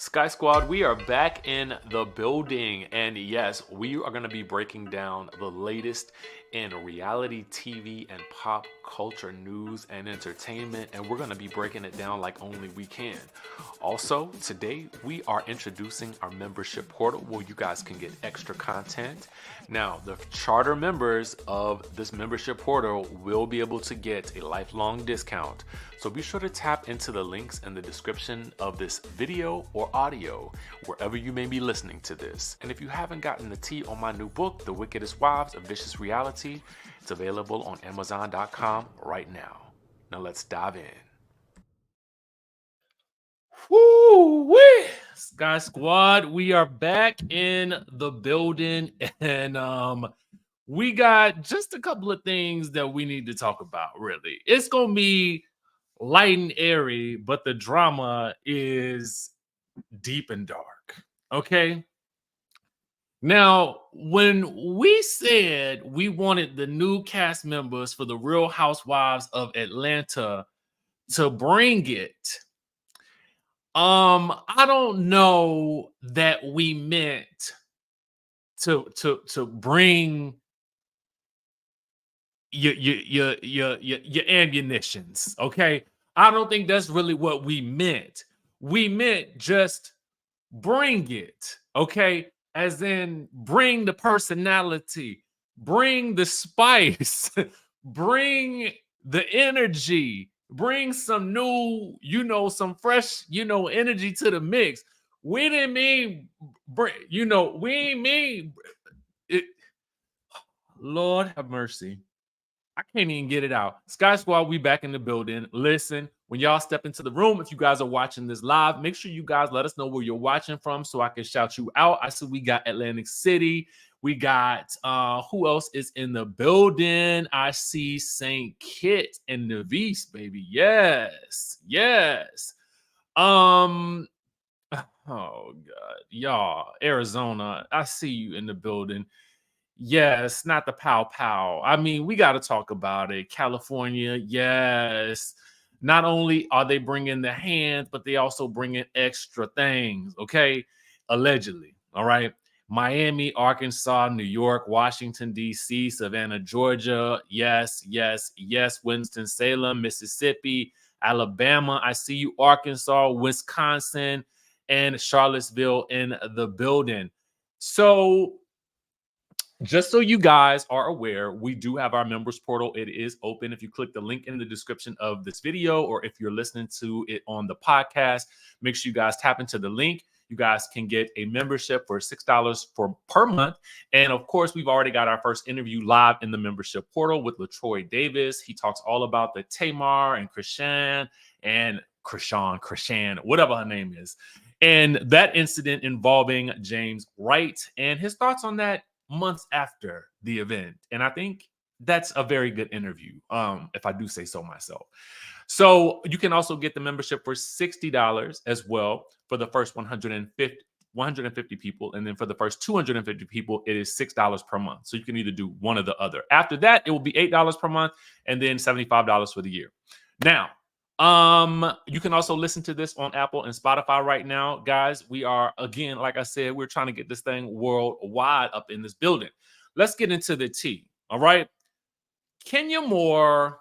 Sky Squad, we are back in the building. And yes, we are going to be breaking down the latest in reality TV and pop culture news and entertainment. And we're going to be breaking it down like only we can. Also, today we are introducing our membership portal where you guys can get extra content. Now, the charter members of this membership portal will be able to get a lifelong discount. So be sure to tap into the links in the description of this video or audio, wherever you may be listening to this. And if you haven't gotten the tea on my new book, The Wickedest Wives of Vicious Reality, it's available on Amazon.com right now. Now let's dive in. Woo-wee! Sky Squad, we are back in the building, and we got just a couple of things that we need to talk about, really. It's gonna be light and airy, but the drama is deep and dark. Okay. Now, when we said we wanted the new cast members for the Real Housewives of Atlanta to bring it, I don't know that we meant to bring your ammunitions. Okay, I don't think that's really what we meant. We meant just bring it. Okay, as in bring the personality, bring the spice, bring the energy, bring some new, some fresh, energy to the mix. We didn't mean, we ain't mean it. Lord have mercy. I can't even get it out. Sky Squad, we back in the building. Listen, when y'all step into the room, if you guys are watching this live, make sure you guys let us know where you're watching from so I can shout you out. I see we got Atlantic City. We got who else is in the building? I see St. Kitts and Nevis, baby. Yes, yes. Oh God, y'all, Arizona. I see you in the building. Yes, not the pow pow. I mean, we got to talk about it. California, yes. Not only are they bringing the hands, but they also bring in extra things, okay? Allegedly, all right? Miami, Arkansas, New York, Washington, D.C., Savannah, Georgia, yes, yes, yes. Winston-Salem, Mississippi, Alabama, I see you, Arkansas, Wisconsin, and Charlottesville in the building. So, just so you guys are aware, we do have our members portal. It is open. If you click the link in the description of this video, or if you're listening to it on the podcast, make sure you guys tap into the link. You guys can get a membership for $6 per month. And of course, we've already got our first interview live in the membership portal with LaTroy Davis. He talks all about the Tamar and Krishan, whatever her name is, and that incident involving James Wright and his thoughts on that months after the event. And I think that's a very good interview, if I do say so myself. So you can also get the membership for $60 as well for the first 150 people. And then for the first 250 people, it is $6 per month. So you can either do one or the other. After that, it will be $8 per month and then $75 for the year. Now, you can also listen to this on Apple and Spotify right now, guys. We are, again, like I said, we're trying to get this thing worldwide up in this building. Let's get into the tea. All right. Kenya Moore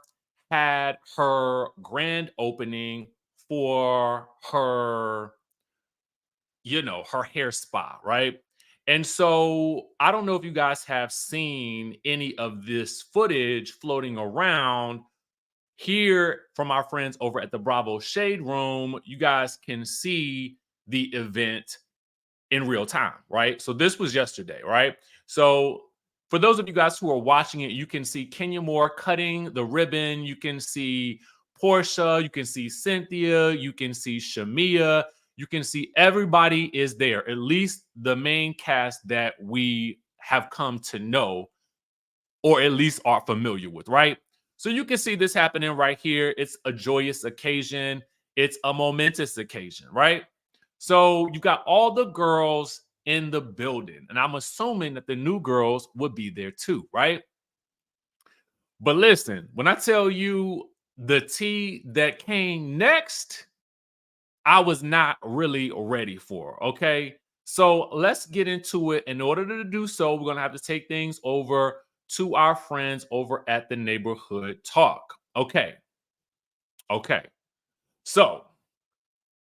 had her grand opening for her, her hair spa, right? And so I don't know if you guys have seen any of this footage floating around. Here from our friends over at the Bravo Shade Room, you guys can see the event in real time, right? So this was yesterday, right? So for those of you guys who are watching it, you can see Kenya Moore cutting the ribbon. You can see Porsha. You can see Cynthia. You can see Shamia. You can see everybody is there, at least the main cast that we have come to know or at least are familiar with, right? So you can see this happening right here. It's a joyous occasion. It's a momentous occasion, right? So you got all the girls in the building, and I'm assuming that the new girls would be there too, right? But listen, when I tell you the tea that came next, I was not really ready for. Okay. So let's get into it. In order to do so, we're going to have to take things over to our friends over at the Neighborhood Talk. Okay. Okay. So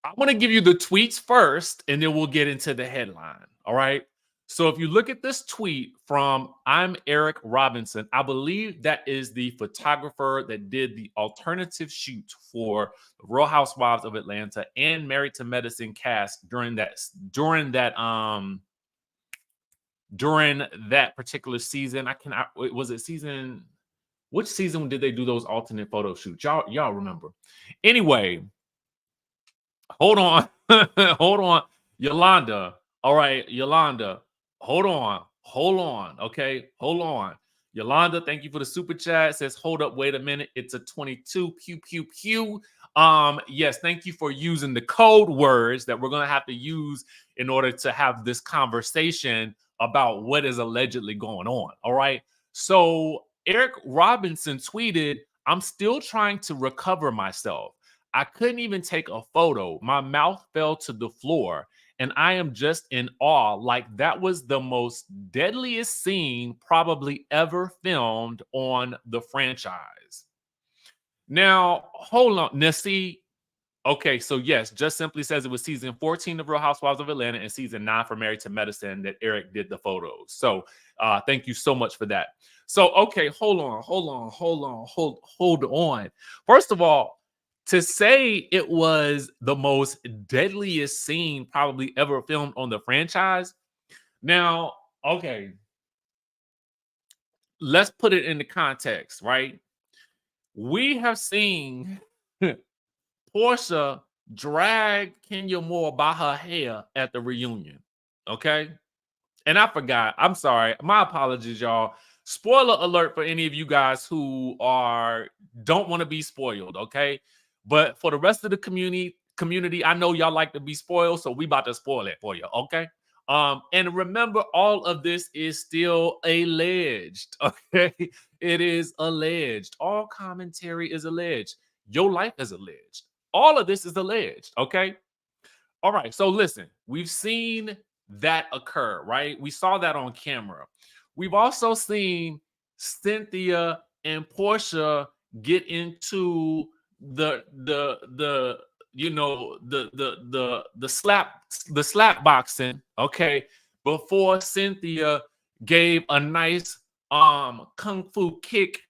I want to give you the tweets first, and then we'll get into the headline. All right. So if you look at this tweet from I'm Eric Robinson, I believe that is the photographer that did the alternative shoot for the Real Housewives of Atlanta and Married to Medicine cast during that particular season. I cannot, was it season, which season did they do those alternate photo shoots? Y'all remember. Anyway, hold on. Hold on. Yolanda. All right, Yolanda. Hold on. Hold on. Okay. Hold on. Yolanda, thank you for the super chat. Says, hold up, wait a minute. It's a 22. Pew, pew, pew. Yes, thank you for using the code words that we're gonna have to use in order to have this conversation about what is allegedly going on. All right. So Eric Robinson tweeted, I'm still trying to recover myself. I couldn't even take a photo. My mouth fell to the floor, and I am just in awe. Like that was the most deadliest scene probably ever filmed on the franchise. Now, hold on. Now, see, okay, so yes, just simply says it was season 14 of Real Housewives of Atlanta and season 9 for Married to Medicine that Eric did the photos. So thank you so much for that. So, okay, hold on. First of all, to say it was the most deadliest scene probably ever filmed on the franchise. Now, okay, let's put it into context, right? We have seen Porsha dragged Kenya Moore by her hair at the reunion. Okay. And I forgot. I'm sorry. My apologies, y'all. Spoiler alert for any of you guys who don't want to be spoiled. Okay. But for the rest of the community, I know y'all like to be spoiled, so we about to spoil it for you. Okay. And remember, all of this is still alleged. Okay. It is alleged. All commentary is alleged. Your life is alleged. All of this is alleged. Okay. All right. So listen, we've seen that occur, right? We saw that on camera. We've also seen Cynthia and Porsha get into the slap boxing, okay, before Cynthia gave a nice kung fu kick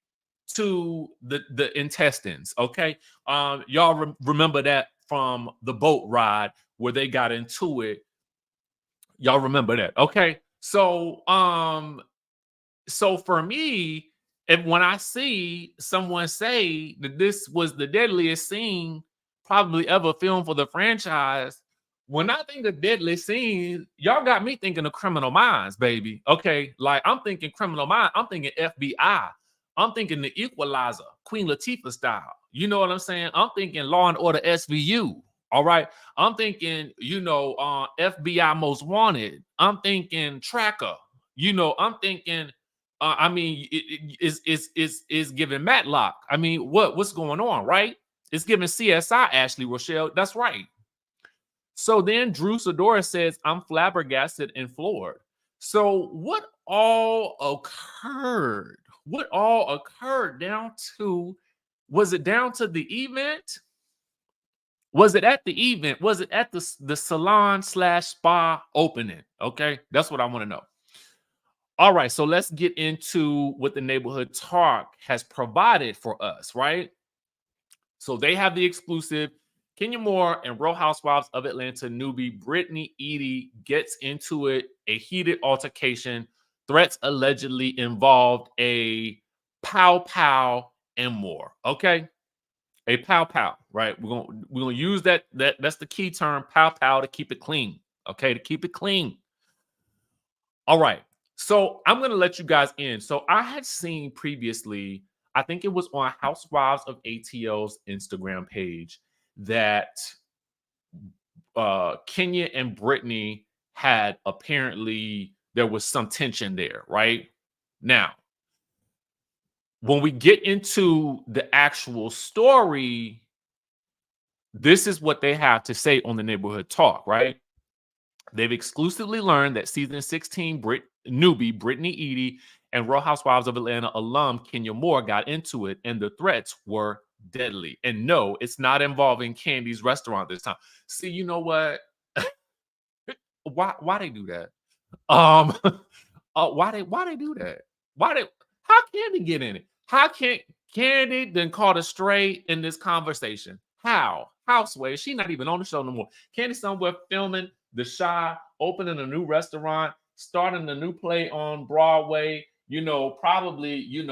to the intestines, okay? Y'all remember that from the boat ride where they got into it. Y'all remember that, okay? So for me, if when I see someone say that this was the deadliest scene probably ever filmed for the franchise, when I think of deadly scene, y'all got me thinking of Criminal Minds, baby. Okay, like I'm thinking Criminal Minds, I'm thinking FBI, I'm thinking The Equalizer, Queen Latifah style. You know what I'm saying? I'm thinking Law and Order SVU. All right, I'm thinking, FBI Most Wanted. I'm thinking Tracker. I'm thinking I mean, is giving Matlock. I mean, what's going on, right? It's giving CSI Ashley Rochelle. That's right. So then Drew Sidora says, I'm flabbergasted and floored. So what all occurred? What all occurred was it down to the event? Was it at the event? Was it at the salon/spa opening? Okay, that's what I want to know. All right, so let's get into what the Neighborhood Talk has provided for us, right? So they have the exclusive. Kenya Moore and Real Housewives of Atlanta newbie Brittany Eady gets into it, a heated altercation. Threats allegedly involved a pow pow and more. Okay, a pow pow, right? We're gonna use that's the key term, pow pow, to keep it clean. Okay, to keep it clean. All right. So I'm going to let you guys in. So I had seen previously, I think it was on Housewives of ATL's Instagram page, that Kenya and Brittany had apparently, there was some tension there, right? Now, when we get into the actual story, This is what they have to say on the Neighborhood Talk, right? They've exclusively learned that season 16 newbie Brittany Eady and Real Housewives of Atlanta alum Kenya Moore got into it, and the threats were deadly. And no, it's not involving Candy's restaurant this time. See, you know what? Why they do that? Um, why they do that? Why they how can they get in it? How can Candy then caught a stray in this conversation? How? Houseway? She not even on the show no more. Candy somewhere filming The Shy, opening a new restaurant, starting a new play on Broadway. Probably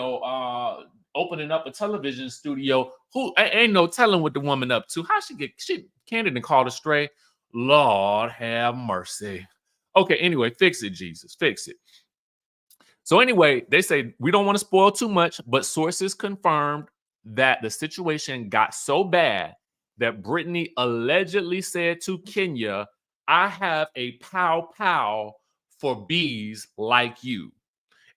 opening up a television studio. Who ain't no telling what the woman up to? How she Candy then called a stray? Lord have mercy. Okay, anyway, fix it, Jesus. Fix it. So anyway, they say we don't want to spoil too much, but sources confirmed that the situation got so bad that Brittany allegedly said to Kenya, I have a pow pow for bees like you.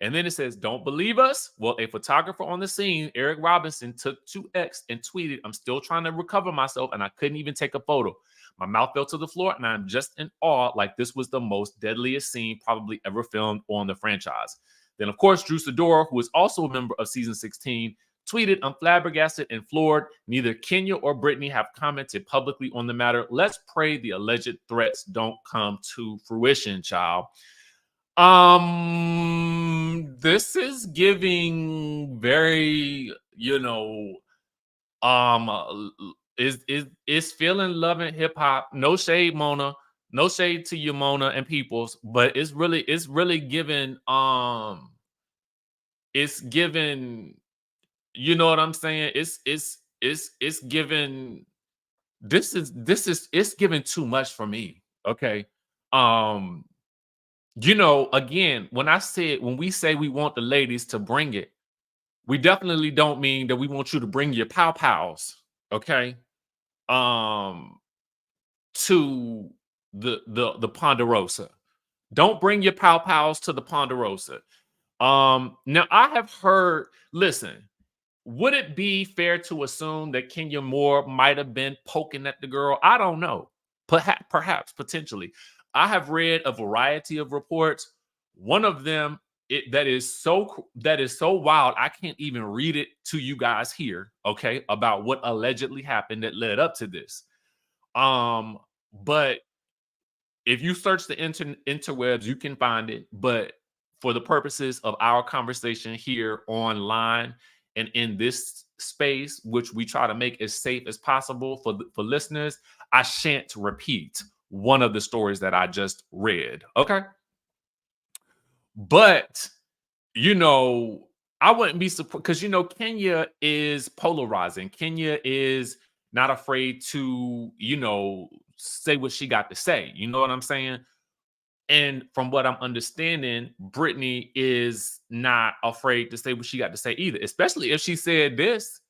And then it says, don't believe us? Well, a photographer on the scene, Eric Robinson, took to X and tweeted, I'm still trying to recover myself and I couldn't even take a photo. My mouth fell to the floor and I'm just in awe, like this was the most deadliest scene probably ever filmed on the franchise. Then, of course, Drew Sidora, who is also a member of season 16, tweeted, I'm flabbergasted and floored. Neither Kenya or Brittany have commented publicly on the matter. Let's pray the alleged threats don't come to fruition, child. This is giving very, is feeling loving hip hop. No shade, Mona. No shade to you, Mona and Peoples, but it's really giving, it's giving, you know what I'm saying? It's giving, it's giving too much for me. Okay. Um, again, when we say we want the ladies to bring it, we definitely don't mean that we want you to bring your pow pows, okay? To the Ponderosa. Don't bring your pow pows to the Ponderosa. Now I have heard, listen, would it be fair to assume that Kenya Moore might have been poking at the girl? I don't know. Perhaps, potentially. I have read a variety of reports. One of them that is so wild, I can't even read it to you guys here, okay, about what allegedly happened that led up to this. But if you search the interwebs, you can find it. But for the purposes of our conversation here online and in this space, which we try to make as safe as possible for listeners, I shan't repeat one of the stories that I just read. Okay. But, I wouldn't be surprised because, Kenya is polarizing. Kenya is not afraid to, say what she got to say. You know what I'm saying? And from what I'm understanding, Brittany is not afraid to say what she got to say either, especially if she said this.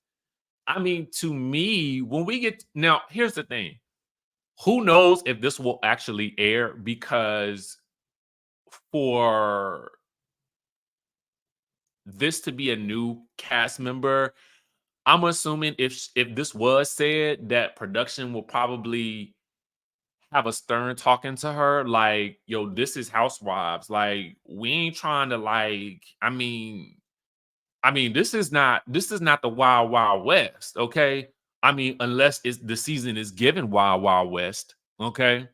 I mean, to me, when we get now, here's the thing. Who knows if this will actually air? Because for this to be a new cast member, I'm assuming if this was said, that production will probably have a stern talking to her, like, yo, this is Housewives. Like, we ain't trying to this is not the Wild Wild West, okay? I mean, unless it's the season is given Wild Wild West, okay?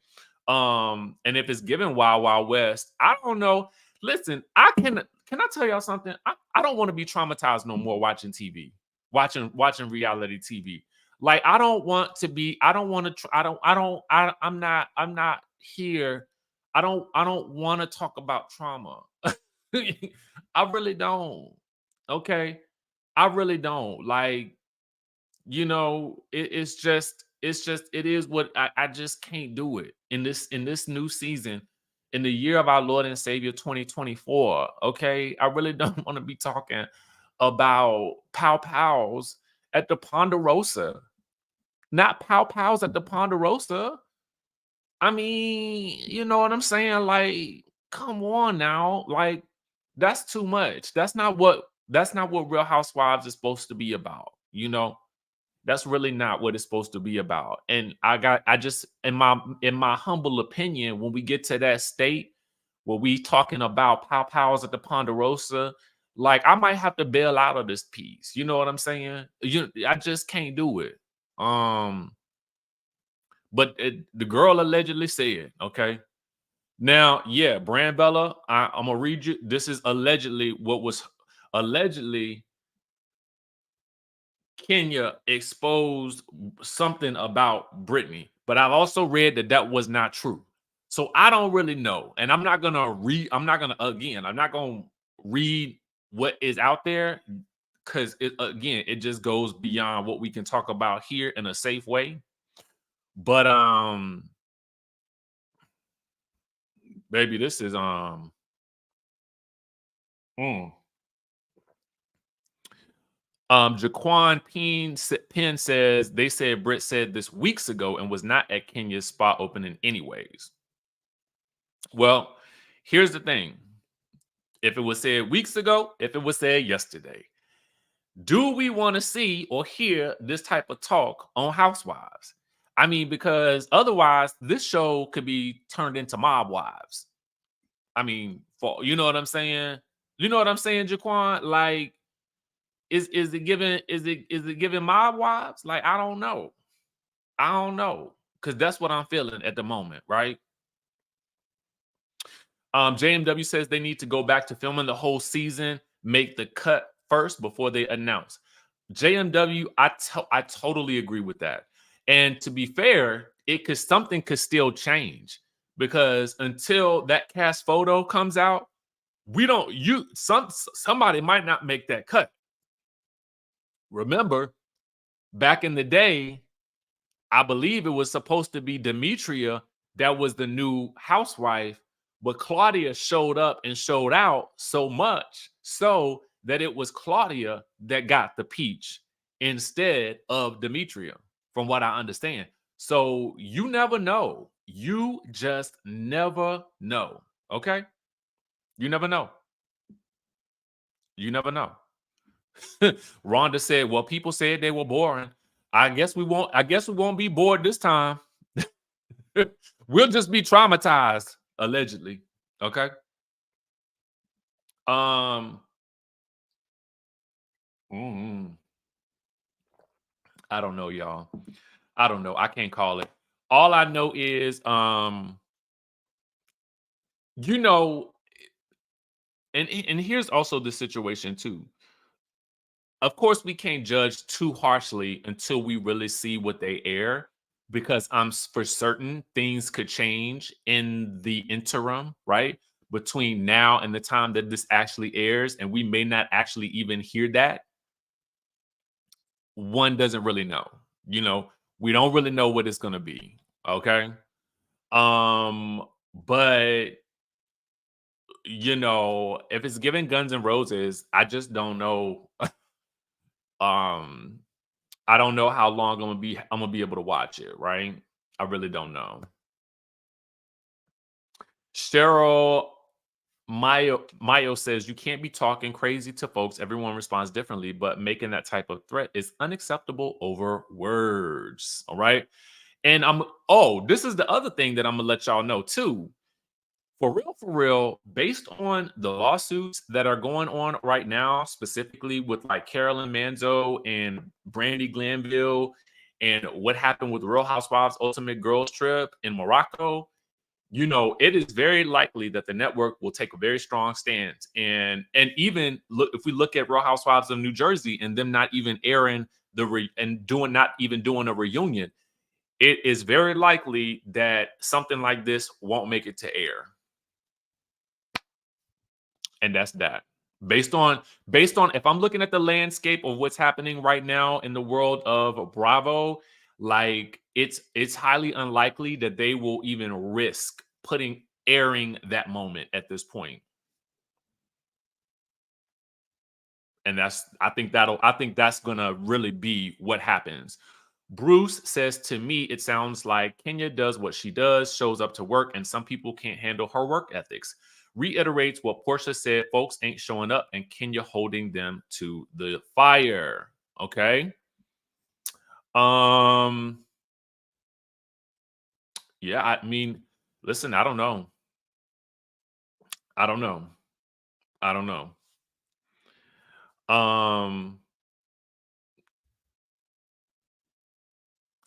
And if it's given Wild Wild West, I don't know. Listen, can I tell y'all something? I don't want to be traumatized no more watching TV, watching reality TV. Like, I don't want to be, I don't want to, I'm not here. I don't want to talk about trauma. I really don't. Okay. I really don't. Like, it is what I just can't do it in this new season, in the year of our Lord and Savior 2024. Okay. I really don't want to be talking about pow pows at the Ponderosa. Not pow pows at the Ponderosa. I mean, you know what I'm saying? Like, come on now. Like, that's too much. That's not what Real Housewives is supposed to be about, That's really not what it's supposed to be about. And I just in my humble opinion, when we get to that state where we talking about pows at the Ponderosa, like I might have to bail out of this piece. You know what I'm saying? I just can't do it. But the girl allegedly said, okay. Now, yeah, Brand Bella, I'm gonna read you. This is allegedly what was allegedly Kenya exposed something about Britney, but I've also read that that was not true. So I don't really know, and I'm not gonna read. I'm not gonna again. I'm not gonna read what is out there because it again it just goes beyond what we can talk about here in a safe way. But baby, this is mm. Jaquan Penn says they said Britt said this weeks ago and was not at Kenya's spa opening anyways. Well, here's the thing. If it was said weeks ago, if it was said yesterday, do we want to see or hear this type of talk on Housewives? I mean, because otherwise this show could be turned into Mob Wives. I mean, for you know what I'm saying? You know what I'm saying, Jaquan? Like, is it giving Mob Wives? Like, I don't know. I don't know. Because that's what I'm feeling at the moment, right? JMW says they need to go back to filming the whole season, make the cut first before they announce. JMW, I totally agree with that. And to be fair, something could still change because until that cast photo comes out, somebody might not make that cut. Remember, back in the day, I believe it was supposed to be Demetria that was the new housewife, but Claudia showed up and showed out so much so that it was Claudia that got the peach instead of Demetria, from what I understand. So you never know. You just never know. Okay? You never know. You never know. Rhonda said, well, people said they were boring. I guess we won't be bored this time. We'll just be traumatized, allegedly. Okay. Mm, I don't know, y'all. I don't know. I can't call it. All I know is, you know, and here's also the situation too. Of course, we can't judge too harshly until we really see what they air, because I'm for certain things could change in the interim, right? Between now and the time that this actually airs, and we may not actually even hear that. One doesn't really know. You know, we don't really know what it's gonna be. Okay. But if it's giving Guns and Roses, I just don't know. um I don't know how long I'm gonna be able to watch it, right? I really don't know. Cheryl Mayo says you can't be talking crazy to folks. Everyone responds differently, but making that type of threat is unacceptable over words. All right. And this is the other thing that I'm gonna let y'all know too. For real, based on the lawsuits that are going on right now, specifically with like Carolyn Manzo and Brandy Glanville, and what happened with Real Housewives Ultimate Girls Trip in Morocco, it is very likely that the network will take a very strong stance. And even look, if we look at Real Housewives of New Jersey and them not even airing not even doing a reunion, it is very likely that something like this won't make it to air. And that's that. Based on if I'm looking at the landscape of what's happening right now in the world of Bravo, like it's highly unlikely that they will even risk airing that moment at this point. And I think that's gonna really be what happens. Bruce says, to me, it sounds like Kenya does what she does, shows up to work, and some people can't handle her work ethics. Reiterates what Porsha said, folks ain't showing up, and Kenya holding them to the fire. Okay. Um, yeah, I mean, listen, I don't know. I don't know. I don't know. Um,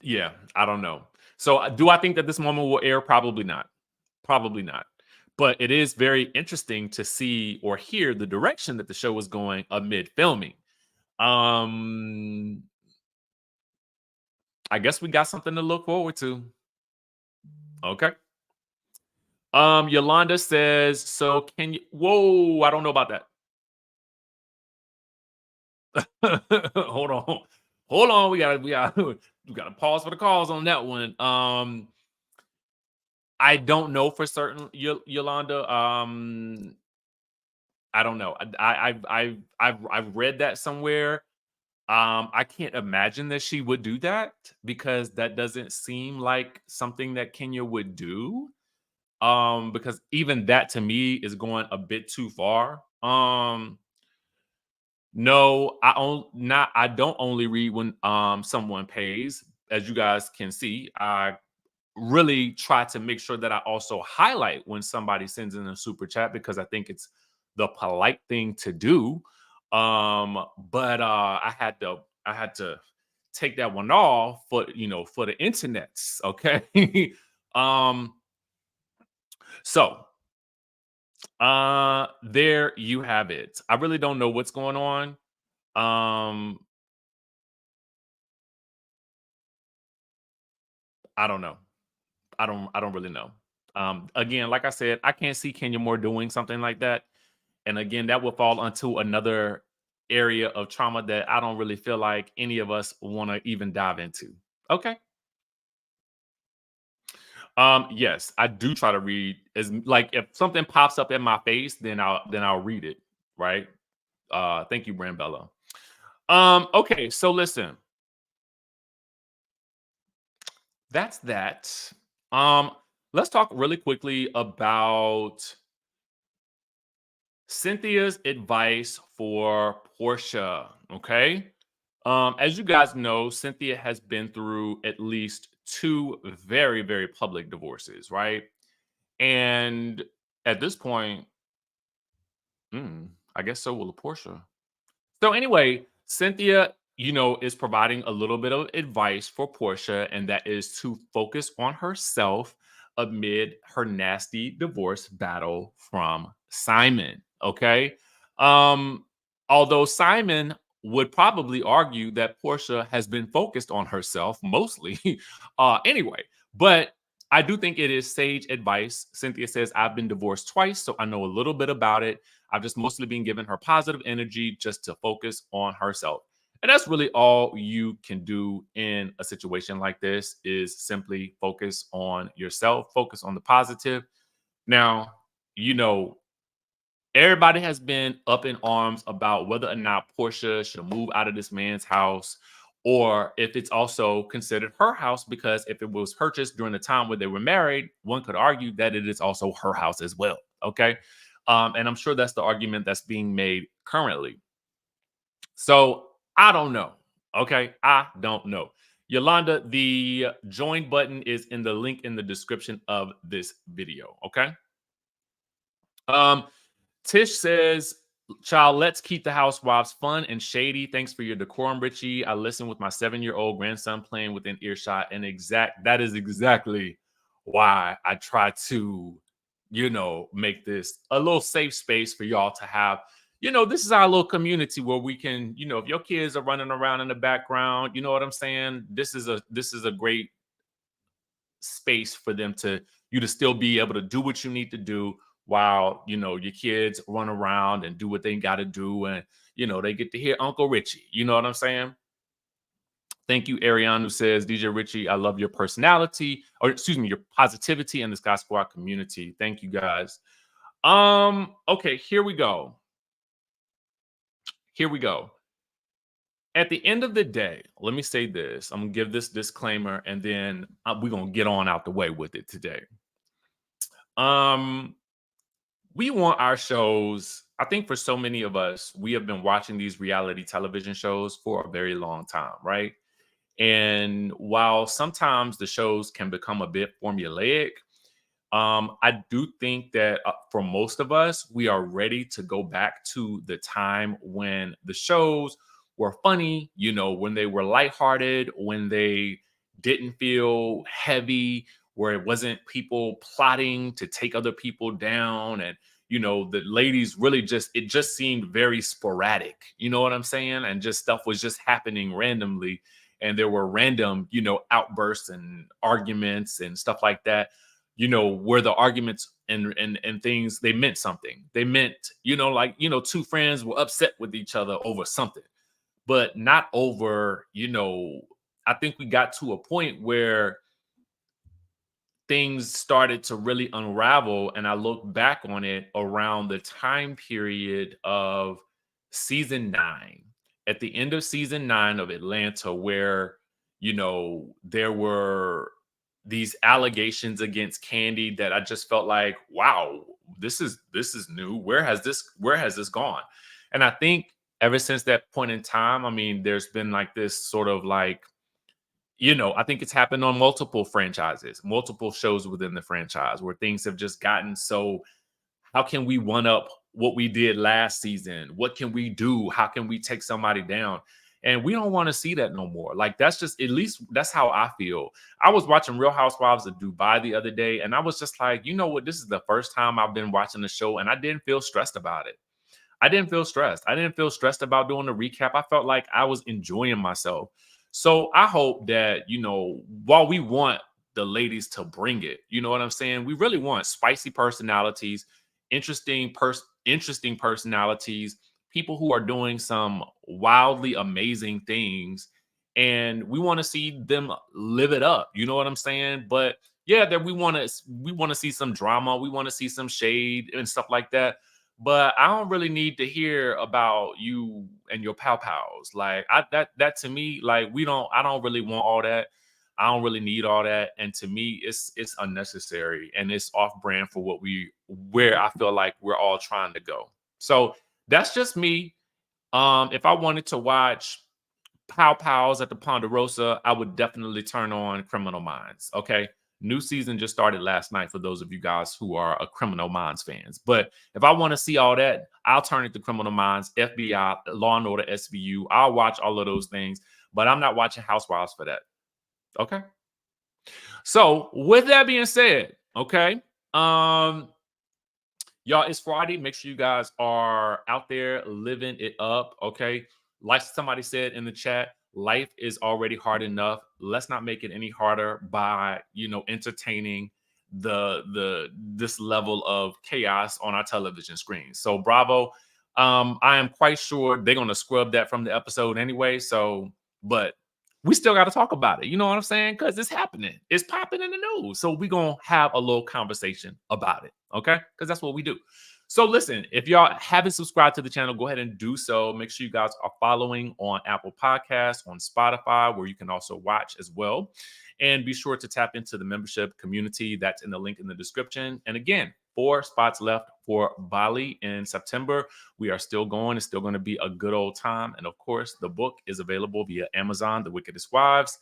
yeah, I don't know. So, do I think that this moment will air? Probably not. Probably not. But it is very interesting to see or hear the direction that the show was going amid filming. Um, I guess we got something to look forward to. Okay. Yolanda says, so can you whoa, I don't know about that. Hold on. Hold on. We gotta pause for the calls on that one. I don't know for certain, Yolanda. I don't know. I've read that somewhere. I can't imagine that she would do that because that doesn't seem like something that Kenya would do. Because even that to me is going a bit too far. No, I don't only read when someone pays. As you guys can see, I really try to make sure that I also highlight when somebody sends in a super chat because I think it's the polite thing to do. But I had to take that one off for for the internets. Okay. um, so there you have it. I really don't know what's going on. Um, I don't know. I don't really know. Again, like I said, I can't see Kenya Moore doing something like that. And again, that would fall onto another area of trauma that I don't really feel like any of us want to even dive into. Okay. Yes, I do try to read as like if something pops up in my face, then I'll read it. Right. Thank you, Brambella. Okay, so listen, that's that. Um, let's talk really quickly about Cynthia's advice for Portia. Okay. As you guys know, Cynthia has been through at least two very, very public divorces, right? And at this point, I guess so will Portia. So anyway, Cynthia, is providing a little bit of advice for Portia, and that is to focus on herself amid her nasty divorce battle from Simon. Okay. Um, although Simon would probably argue that Portia has been focused on herself mostly. Anyway, but I do think it is sage advice. Cynthia says, I've been divorced twice, so I know a little bit about it. I've just mostly been giving her positive energy just to focus on herself. And that's really all you can do in a situation like this is simply focus on yourself, focus on the positive. Now, you know, everybody has been up in arms about whether or not Portia should move out of this man's house or if it's also considered her house, because if it was purchased during the time where they were married, one could argue that it is also her house as well. Okay. And I'm sure that's the argument that's being made currently. So I don't know. Okay. I don't know. Yolanda, the join button is in the link in the description of this video. Okay. Um, Tish says, child, let's keep the housewives fun and shady. Thanks for your decorum, Richie. I listen with my 7-year-old grandson playing within earshot. And that is exactly why I try to, make this a little safe space for y'all to have. This is our little community where we can, if your kids are running around in the background, you know what I'm saying? This is a great space for them to you to still be able to do what you need to do while your kids run around and do what they got to do, and they get to hear Uncle Richie. You know what I'm saying? Thank you, Ariane, who says, DJ Richie, I love your personality, or excuse me, your positivity in the Scott Squad community. Thank you, guys. Okay, here we go. Here we go. At the end of the day, let me say this. I'm gonna give this disclaimer, and then we're gonna get on out the way with it today. Um, we want our shows. I think for so many of us, we have been watching these reality television shows for a very long time, right? And while sometimes the shows can become a bit formulaic, I do think that for most of us, we are ready to go back to the time when the shows were funny, you know, when they were lighthearted, when they didn't feel heavy, where it wasn't people plotting to take other people down. And, you know, the ladies really it just seemed very sporadic. You know what I'm saying? And just stuff was just happening randomly. And there were random, you know, outbursts and arguments and stuff like that, you know, where the arguments and things, they meant something. They meant, you know, like, you know, two friends were upset with each other over something, but not over, you know, I think we got to a point where things started to really unravel. And I look back on it around the time period of season 9, at the end of season 9 of Atlanta, where, you know, there were these allegations against Candy that I just felt like, wow, this is new. Where has this gone? And I think ever since that point in time, I mean, there's been like this sort of like, you know, I think it's happened on multiple franchises, multiple shows within the franchise, where things have just gotten so, how can we one up what we did last season? What can we do? How can we take somebody down? And we don't want to see that no more. Like, that's just, at least that's how I feel. I was watching Real Housewives of Dubai the other day, and I was just like, you know what? This is the first time I've been watching the show, and I didn't feel stressed about it. I didn't feel stressed. I didn't feel stressed about doing the recap. I felt like I was enjoying myself. So I hope that, you know, while we want the ladies to bring it, you know what I'm saying? We really want spicy personalities, interesting personalities, people who are doing some wildly amazing things, and we want to see them live it up. You know what I'm saying? But yeah, that we want to see some drama, we want to see some shade and stuff like that, but I don't really need to hear about you and your pow pows. Like, that to me, like, I don't really want all that. I don't really need all that. And to me, it's unnecessary, and it's off brand for where I feel like we're all trying to go. So that's just me. If I wanted to watch Pow Pows at the Ponderosa, I would definitely turn on Criminal Minds. Okay. New season just started last night for those of you guys who are a Criminal Minds fans. But if I want to see all that, I'll turn it to Criminal Minds, FBI, Law and Order, SVU. I'll watch all of those things, but I'm not watching Housewives for that. Okay. So with that being said, okay. Y'all, it's Friday. Make sure you guys are out there living it up. Okay. Like somebody said in the chat, life is already hard enough. Let's not make it any harder by, you know, entertaining this level of chaos on our television screen. So bravo. I am quite sure they're gonna scrub that from the episode anyway. So, but we still got to talk about it. You know what I'm saying? Because it's happening. It's popping in the news. So we're going to have a little conversation about it. Okay? Because that's what we do. So listen, if y'all haven't subscribed to the channel, go ahead and do so. Make sure you guys are following on Apple Podcasts, on Spotify, where you can also watch as well. And be sure to tap into the membership community. That's in the link in the description. And again, 4 spots left for Bali in September. We are still going. It's still going to be a good old time. And of course, the book is available via Amazon, The Wickedest Wives.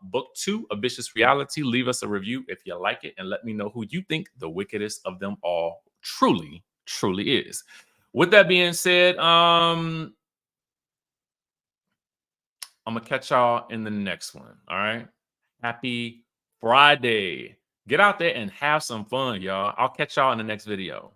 Book 2, A Vicious Reality. Leave us a review if you like it, and let me know who you think the wickedest of them all truly is. With that being said, I'm gonna catch y'all in the next one. All right. Happy Friday. Get out there and have some fun, y'all. I'll catch y'all in the next video.